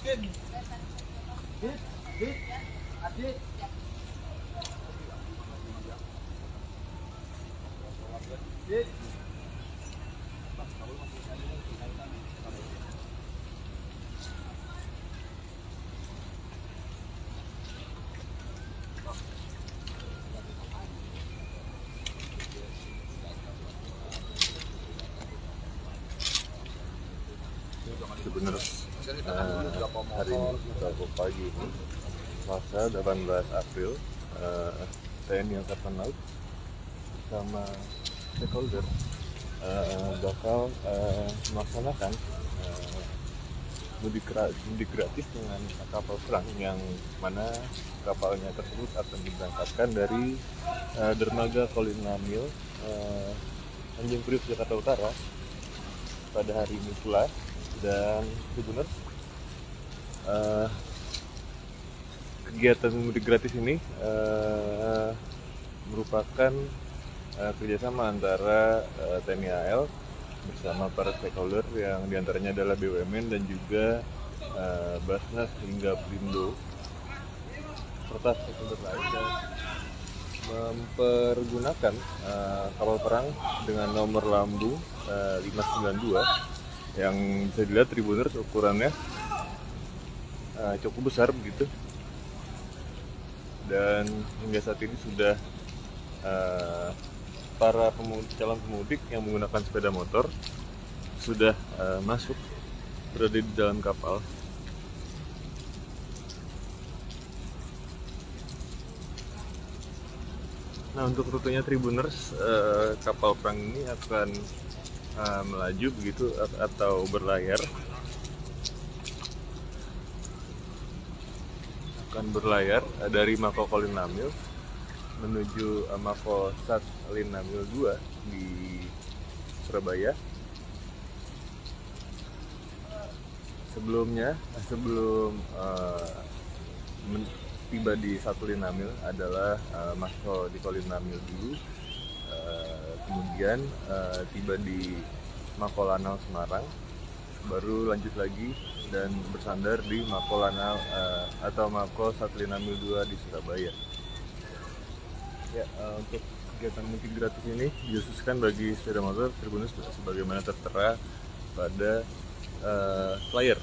Sebenarnya hari ini atau pagi ini Selasa 18 April TNI Angkatan Laut sama stakeholder bakal melaksanakan mudik gratis dengan kapal perang, yang mana kapalnya tersebut akan diberangkatkan dari dermaga Kolinamil Tanjung Priok, Jakarta Utara pada hari ini pula. Dan Tribuners, kegiatan mudik gratis ini merupakan kerjasama antara TNI AL bersama para stakeholder yang diantaranya adalah BUMN dan juga Basnas hingga Pelindo serta stakeholder lain, dan mempergunakan kapal perang dengan nomor lambung 592 yang bisa dilihat Tribuners ukurannya cukup besar begitu. Dan hingga saat ini sudah para calon pemudik yang menggunakan sepeda motor sudah masuk, berada di dalam kapal. Nah, untuk rutenya Tribuners, kapal perang ini akan melaju begitu atau berlayar, dari Mako Kolinamil menuju Mako Sat Linamil 2 di Surabaya. Sebelum tiba di Sat Linamil adalah Mako di Kolinamil dulu, kemudian tiba di Mako Lanal Semarang, baru lanjut lagi dan bersandar di Mako Lanal atau Mako Sat Linamil 2 di Surabaya. Ya, untuk kegiatan mudik gratis ini dikhususkan bagi sepeda motor Tribuners sebagaimana tertera pada flyer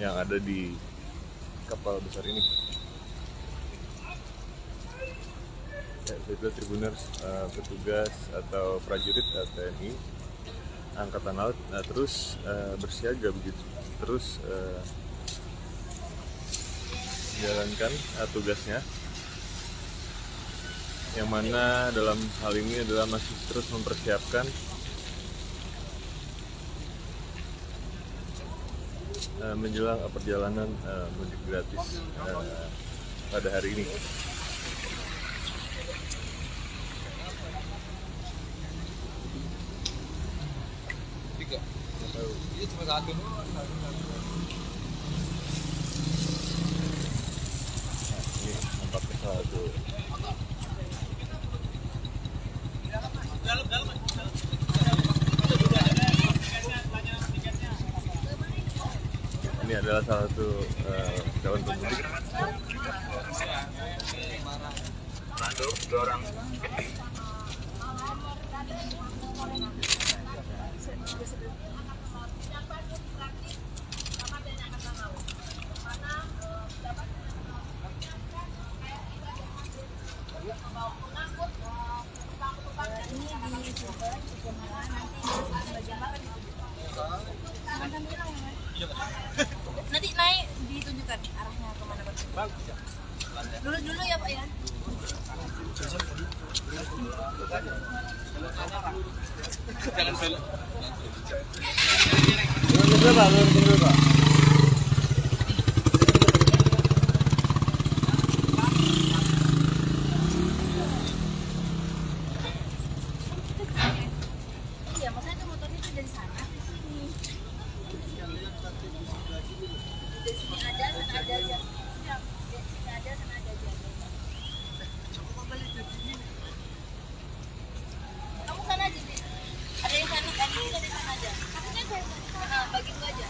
yang ada di kapal besar ini. Ya, itu Tribuners, petugas atau prajurit TNI Angkatan Laut terus bersiaga begitu, terus menjalankan tugasnya, yang mana dalam hal ini adalah masih terus mempersiapkan menjelang perjalanan mudik gratis pada hari ini. Ini cuma satu. Ini nampaknya satu. Ini adalah salah satu calon pemudik. Dorong. Nanti naik ditunjukkan arahnya kemana Pak? Dulu ya Pak ya. Dulu Pak. Iya, maksudnya itu motornya itu dari sana ke sini. Dari sini ada, sana ada aja. Sini ada, sana ada aja. Kamu sana aja sih. Ada yang sana, ada yang sana aja. Bagi dua aja.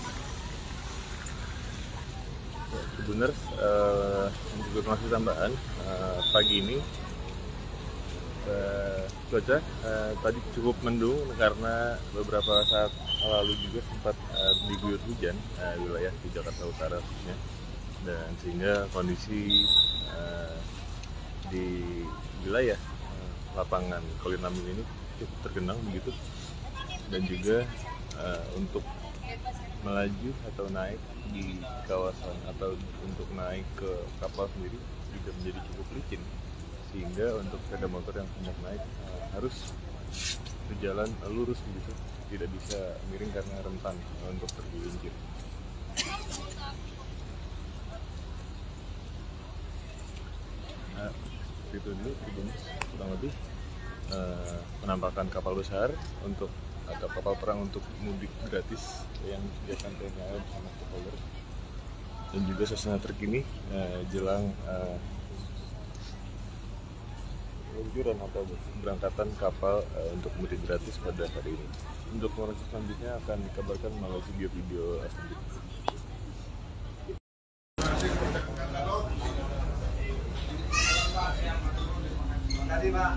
Tribuners, untuk informasi tambahan, pagi ini cuaca tadi cukup mendung karena beberapa saat lalu juga sempat diguyur hujan wilayah di Jakarta Utara khususnya, dan sehingga kondisi di wilayah lapangan Kolinamil ini cukup tergenang begitu, dan juga untuk melaju atau naik di kawasan atau untuk naik ke kapal sendiri juga menjadi cukup licin, sehingga untuk sepeda motor yang hendak naik harus berjalan lurus begitu, tidak bisa miring karena rentan untuk tergelincir. Itu dulu kurang lebih penampakan kapal besar untuk atau kapal perang untuk mudik gratis yang disediakan TNI AL bersama stakeholder, dan juga suasana terkini jelang peluncuran atau berangkatan kapal untuk mudik gratis pada hari ini. Untuk informasi selanjutnya akan dikabarkan melalui video-video selanjutnya. Terima kasih, Pak.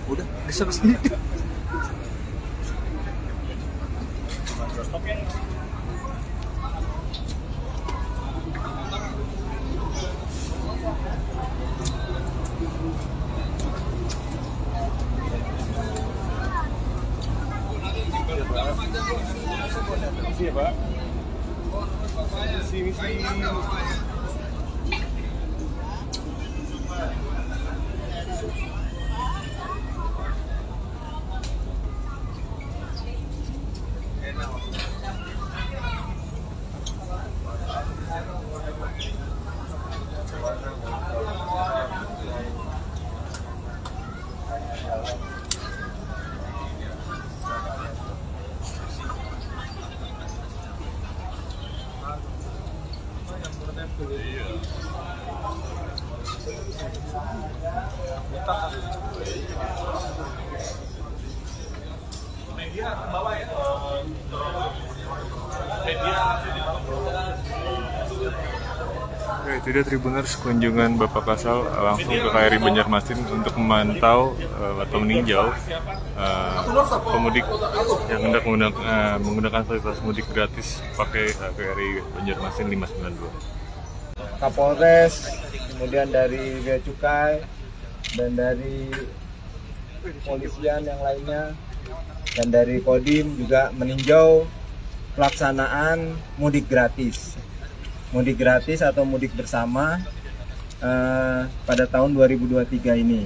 Udah sampai sini. Iya, Pak. Misi. Oke, itu dia Tribuners kunjungan Bapak Kasal langsung ke KRI Banjarmasin untuk memantau atau meninjau pemudik yang hendak menggunakan fasilitas mudik gratis pakai KRI Banjarmasin 592. Kapolres, kemudian dari Bea Cukai, dan dari kepolisian yang lainnya dan dari Kodim juga meninjau pelaksanaan mudik gratis atau mudik bersama pada tahun 2023 ini.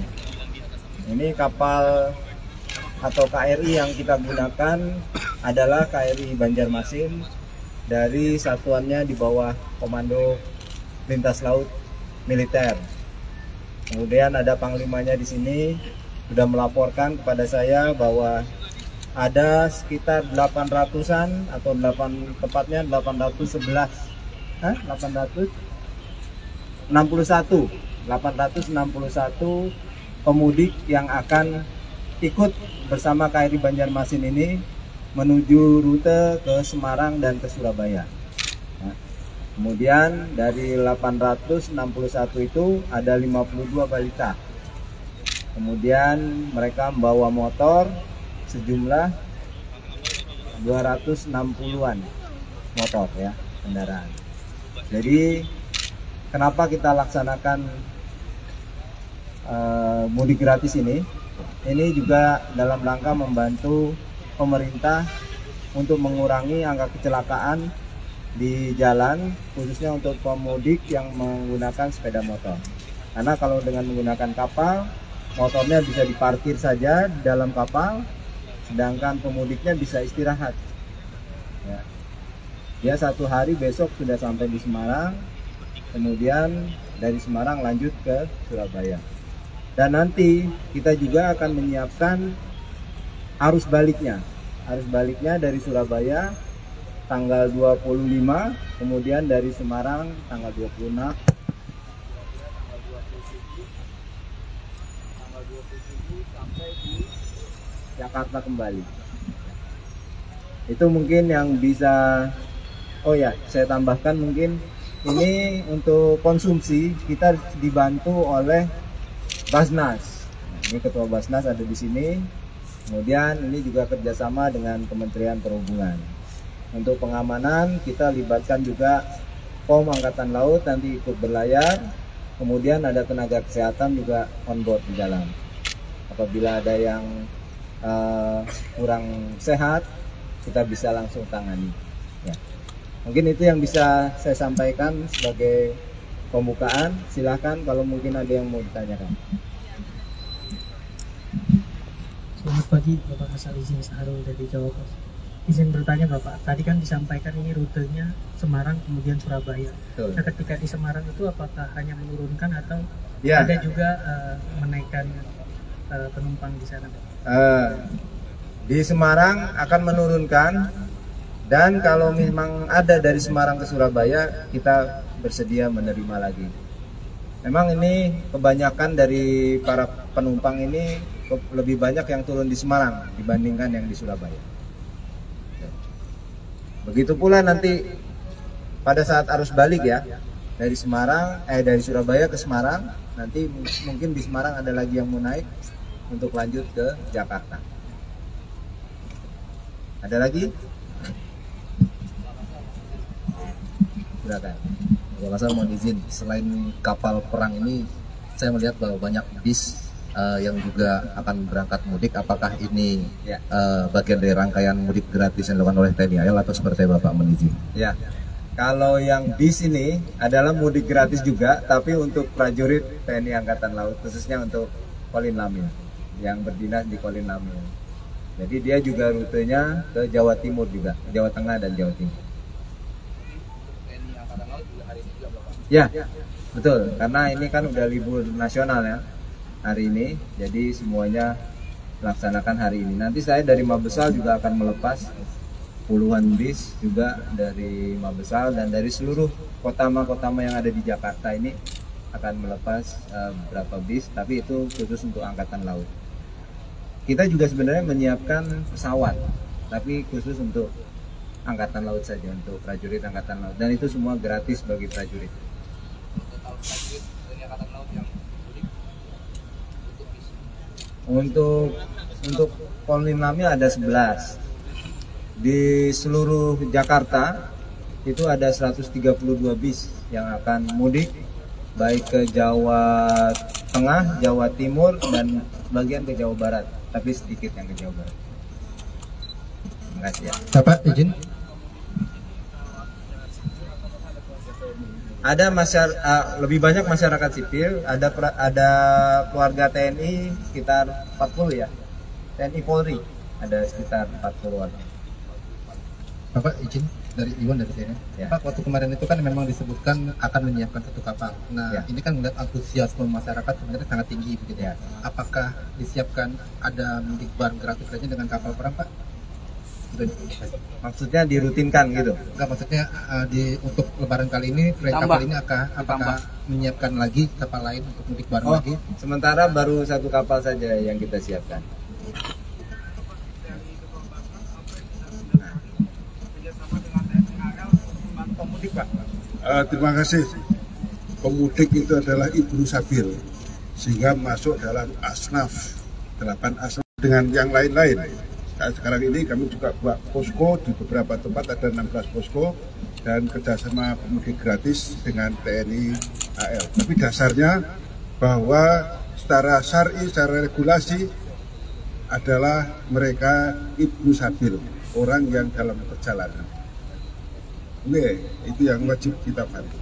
Ini kapal atau KRI yang kita gunakan adalah KRI Banjarmasin dari satuannya di bawah Komando Lintas Laut Militer. Kemudian ada panglimanya di sini sudah melaporkan kepada saya bahwa ada sekitar 800-an atau 861 pemudik yang akan ikut bersama KRI Banjarmasin ini menuju rute ke Semarang dan ke Surabaya. Nah, kemudian dari 861 itu ada 52 balita. Kemudian mereka membawa motor sejumlah 260-an motor ya, kendaraan. Jadi kenapa kita laksanakan mudik gratis ini? Ini juga dalam rangka membantu pemerintah untuk mengurangi angka kecelakaan di jalan, khususnya untuk pemudik yang menggunakan sepeda motor. Karena kalau dengan menggunakan kapal, motornya bisa diparkir saja di dalam kapal, sedangkan pemudiknya bisa istirahat. Ya. Dia satu hari besok sudah sampai di Semarang, kemudian dari Semarang lanjut ke Surabaya. Dan nanti kita juga akan menyiapkan arus baliknya dari Surabaya tanggal 25, kemudian dari Semarang tanggal 26, sampai di Jakarta kembali. Itu mungkin yang bisa, oh ya, saya tambahkan mungkin ini untuk konsumsi kita dibantu oleh Basnas. Nah, ini Ketua Basnas ada di sini. Kemudian ini juga kerjasama dengan Kementerian Perhubungan. Untuk pengamanan kita libatkan juga POM Angkatan Laut nanti ikut berlayar. Kemudian ada tenaga kesehatan juga on board di dalam. Apabila ada yang kurang sehat, kita bisa langsung tangani. Ya. Mungkin itu yang bisa saya sampaikan sebagai pembukaan. Silahkan kalau mungkin ada yang mau ditanyakan. Selamat pagi Bapak Asal Izin Saharul dari Jawa Pos. Izin bertanya Bapak, tadi kan disampaikan ini rutenya Semarang kemudian Surabaya. Betul. Nah, ketika di Semarang itu apakah hanya menurunkan atau Ya. ada juga menaikkan penumpang di sana Bapak? Di Semarang akan menurunkan, dan kalau memang ada dari Semarang ke Surabaya kita bersedia menerima lagi. Memang ini kebanyakan dari para penumpang ini lebih banyak yang turun di Semarang dibandingkan yang di Surabaya. Begitu pula nanti pada saat arus balik ya, dari Surabaya ke Semarang, nanti mungkin di Semarang ada lagi yang mau naik untuk lanjut ke Jakarta. Ada lagi? Silakan. Bapak Asal mohon izin, selain kapal perang ini saya melihat bahwa banyak bis yang juga akan berangkat mudik. Apakah ini Ya. bagian dari rangkaian mudik gratis yang dilakukan oleh TNI AL atau seperti Bapak menizin? Ya, kalau yang bis ini adalah mudik gratis juga, tapi untuk prajurit TNI Angkatan Laut, khususnya untuk Kolin Lamil, yang berdinas di Kolin Lamil. Jadi dia juga rutenya ke Jawa Timur juga, Jawa Tengah dan Jawa Timur. Ya, betul, karena ini kan udah libur nasional ya hari ini, jadi semuanya laksanakan hari ini. Nanti saya dari Mabesal juga akan melepas puluhan bis juga dari Mabesal, dan dari seluruh kota-kota yang ada di Jakarta ini akan melepas beberapa bis, tapi itu khusus untuk Angkatan Laut. Kita juga sebenarnya menyiapkan pesawat, tapi khusus untuk Angkatan Laut saja, untuk prajurit Angkatan Laut, dan itu semua gratis bagi prajurit. Untuk Kolin Lamil ada 11. Di seluruh Jakarta itu ada 132 bis yang akan mudik, baik ke Jawa Tengah, Jawa Timur, dan bagian ke Jawa Barat, tapi sedikit yang ke Jawa Barat. Terima kasih ya. Bapak izin. Ada lebih banyak masyarakat sipil, ada keluarga TNI sekitar 40 ya. TNI Polri ada sekitar 40-an. Bapak izin dari Iwan dari sini. Ya. Pak, waktu kemarin itu kan memang disebutkan akan menyiapkan satu kapal. Nah, Ya. ini kan melihat antusiasme masyarakat sebenarnya sangat tinggi begitu ya. Ya. Apakah disiapkan ada mudik bareng gratis lainnya dengan kapal perang, Pak? Maksudnya dirutinkan gitu. Enggak, maksudnya untuk lebaran kali ini proyek kapal ini apakah menyiapkan lagi kapal lain untuk mudik bareng lagi? Sementara baru satu kapal saja yang kita siapkan. Pemudik, Pak. Terima kasih. Pemudik itu adalah Ibnu Sabil, sehingga masuk dalam asnaf 8 asnaf dengan yang lain-lain. Saat sekarang ini kami juga buat posko di beberapa tempat, ada 16 posko dan kerjasama pemudik gratis dengan TNI AL. Tapi dasarnya bahwa secara syar'i, secara regulasi adalah mereka Ibnu Sabil, orang yang dalam perjalanan. Oke, itu yang wajib kita patuhi.